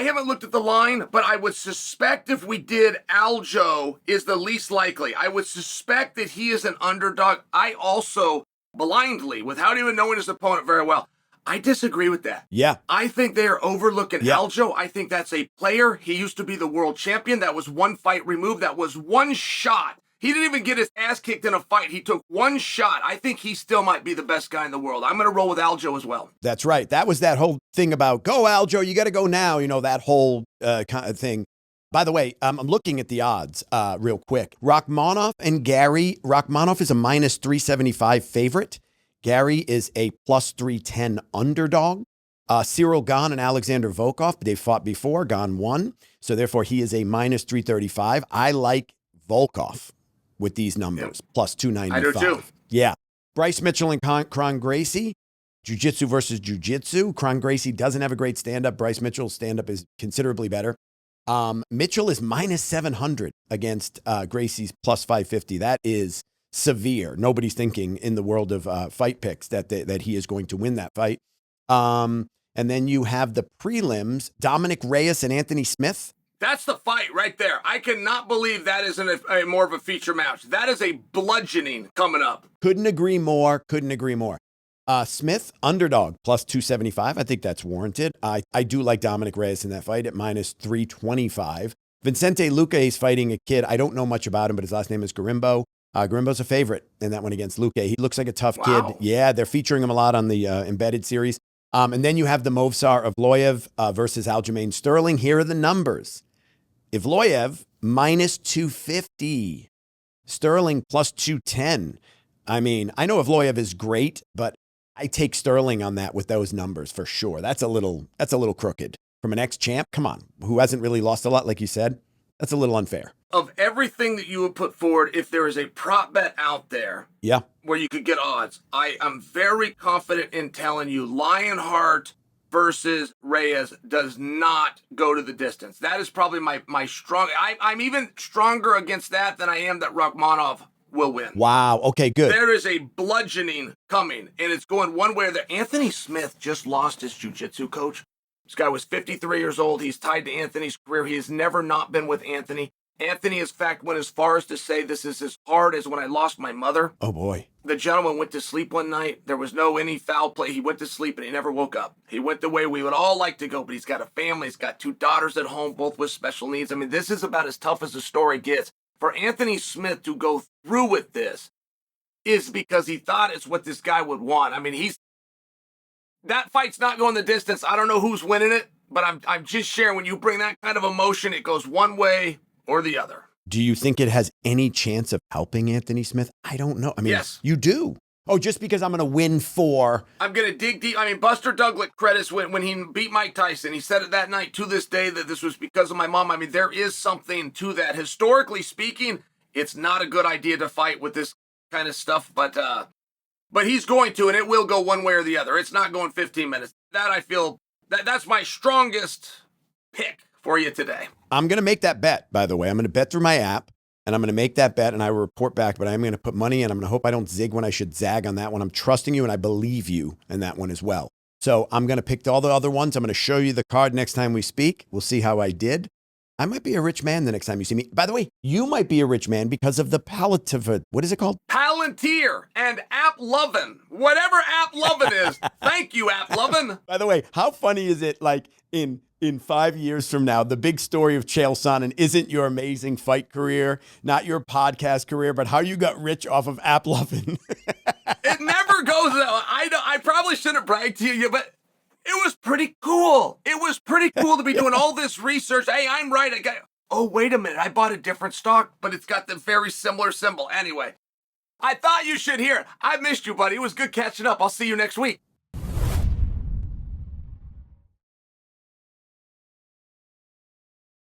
I haven't looked at the line, but I would suspect if we did, Aljo is the least likely. I would suspect that he is an underdog. I also, blindly, without even knowing his opponent very well, I disagree with that. Yeah. I think they are overlooking Aljo. I think that's a player. He used to be the world champion. That was one fight removed. That was one shot. He didn't even get his ass kicked in a fight. He took one shot. I think he still might be the best guy in the world. I'm going to roll with Aljo as well. That's right. That was that whole thing about, go Aljo, you got to go now. You know, that whole kind of thing. By the way, I'm looking at the odds real quick. Rachmanov and Gary. Rachmanov is a minus 375 favorite. Gary is a plus 310 underdog. Cyril Gane and Alexander Volkov, they fought before. Gane won. So therefore, he is a minus 335. I like Volkov with these numbers, plus 295. I do too. Yeah. Bryce Mitchell and Kron Gracie, jiu-jitsu versus jiu-jitsu. Kron Gracie doesn't have a great stand-up. Bryce Mitchell's stand-up is considerably better. Mitchell is minus 700 against Gracie's plus 550. That is severe. Nobody's thinking in the world of fight picks that he is going to win that fight. And then you have the prelims, Dominic Reyes and Anthony Smith. That's the fight right there. I cannot believe that isn't a more of a feature match. That is a bludgeoning coming up. Couldn't agree more. Smith, underdog, plus 275. I think that's warranted. I do like Dominic Reyes in that fight at minus 325. Vicente Luque is fighting a kid. I don't know much about him, but his last name is Garimbo. Garimbo's a favorite in that one against Luque. He looks like a tough kid. Yeah, they're featuring him a lot on the Embedded series. And then you have the Movsar Evloev versus Aljamain Sterling. Here are the numbers. Evloev, minus 250. Sterling, plus 210. I mean, I know Evloev is great, but I take Sterling on that with those numbers for sure. That's a little crooked. From an ex-champ, come on, who hasn't really lost a lot, like you said, that's a little unfair. Of everything that you would put forward, if there is a prop bet out there where you could get odds, I am very confident in telling you Lionheart versus Reyes does not go to the distance. That is probably my strong. I'm even stronger against that than I am that Rachmanov will win. Wow. Okay, good. There is a bludgeoning coming, and it's going one way or the other. Anthony Smith just lost his jiu-jitsu coach. This guy was 53 years old. He's tied to Anthony's career. He has never not been with Anthony. Anthony, in fact, went as far as to say this is as hard as when I lost my mother. Oh, boy. The gentleman went to sleep one night. There was no any foul play. He went to sleep, and he never woke up. He went the way we would all like to go, but he's got a family. He's got 2 daughters at home, both with special needs. I mean, this is about as tough as the story gets. For Anthony Smith to go through with this is because he thought it's what this guy would want. I mean, that fight's not going the distance. I don't know who's winning it, but I'm just sharing. When you bring that kind of emotion, it goes one way or the other. Do you think it has any chance of helping Anthony Smith? I don't know. I mean, yes. You do. Oh, just because I'm going to win 4. I'm going to dig deep. I mean, Buster Douglas credits when he beat Mike Tyson. He said it that night to this day that this was because of my mom. I mean, there is something to that. Historically speaking, it's not a good idea to fight with this kind of stuff, but he's going to, and it will go one way or the other. It's not going 15 minutes. That I feel, that's my strongest pick for you today. I'm going to make that bet, by the way. I'm going to bet through my app, and I'm going to make that bet, and I will report back, but I'm going to put money in. I'm going to hope I don't zig when I should zag on that one. I'm trusting you, and I believe you in that one as well. So I'm going to pick all the other ones. I'm going to show you the card next time we speak. We'll see how I did. I might be a rich man the next time you see me. By the way, you might be a rich man because of the palliative, what is it called? Palantir and App Lovin'. Whatever App Lovin' is. Thank you, App Lovin'. By the way, how funny is it, like, in 5 years from now, the big story of Chael Sonnen isn't your amazing fight career, not your podcast career, but how you got rich off of App Lovin'. It never goes that way. I probably shouldn't brag to you, but it was pretty cool. It was pretty cool to be doing all this research. Hey, I'm right. Oh, wait a minute. I bought a different stock, but it's got the very similar symbol. Anyway, I thought you should hear it. I missed you, buddy. It was good catching up. I'll see you next week.